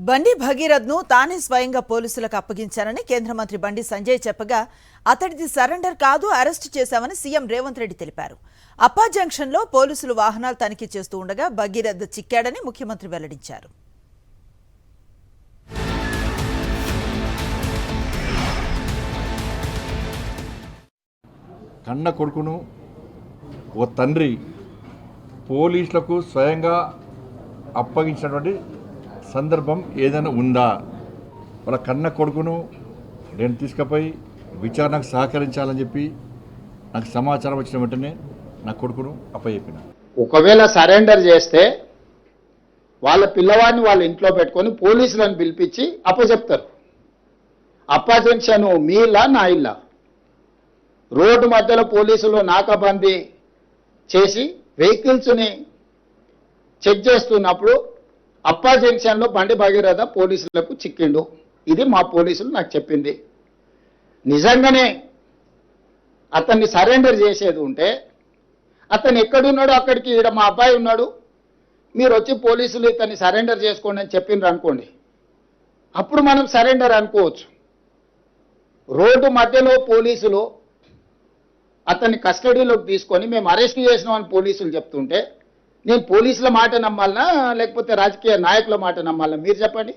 బండి భగీరథ్ను తానే స్వయంగా పోలీసులకు అప్పగించారని కేంద్ర మంత్రి బండి సంజయ్ చెప్పగా అతడిది సరెండర్ కాదు, అరెస్టు చేశామని సీఎం రేవంత్ రెడ్డి తెలిపారు. అప్పా జంక్షన్లో పోలీసులు వాహనాలు తనిఖీ చేస్తూ ఉండగా భగీరథ్ చిక్కాడని ముఖ్యమంత్రి వెల్లడించారు. కన్న కొడుకును ఓ తండ్రి పోలీసులకు స్వయంగా అప్పగించినటువంటి సందర్భం ఏదైనా ఉందా? వాళ్ళ కన్న కొడుకును నేను తీసుకుపోయి విచారణకు సహకరించాలని చెప్పి నాకు సమాచారం వచ్చిన వెంటనే నా కొడుకును అప్పచెప్పిన. ఒకవేళ సరెండర్ చేస్తే వాళ్ళ పిల్లవాడిని వాళ్ళ ఇంట్లో పెట్టుకొని పోలీసులను పిలిపించి అప్పచెప్తారు. అప్పజెక్షన్ మీ ఇల్లా నా ఇల్లా? రోడ్డు మధ్యలో పోలీసులు నాకాబందీ చేసి వెహికల్స్ని చెక్ చేస్తున్నప్పుడు అప్పా జంక్షన్లో బండి భగీరథ పోలీసులకు చిక్కిండు. ఇది మా పోలీసులు నాకు చెప్పింది. నిజంగానే అతన్ని సరెండర్ చేసేది ఉంటే అతను ఎక్కడున్నాడో అక్కడికి ఈడ మా అబ్బాయి ఉన్నాడు, మీరు వచ్చి పోలీసులు ఇతన్ని సరెండర్ చేసుకోండి అని చెప్పిండ్రు అనుకోండి, అప్పుడు మనం సరెండర్ అనుకోవచ్చు. రోడ్డు మధ్యలో పోలీసులు అతన్ని కస్టడీలోకి తీసుకొని మేము అరెస్ట్ చేసినామని పోలీసులు చెప్తుంటే నేను పోలీసుల మాట నమ్మాలనా లేకపోతే రాజకీయ నాయకుల మాట నమ్మాలనా? మీరు చెప్పండి.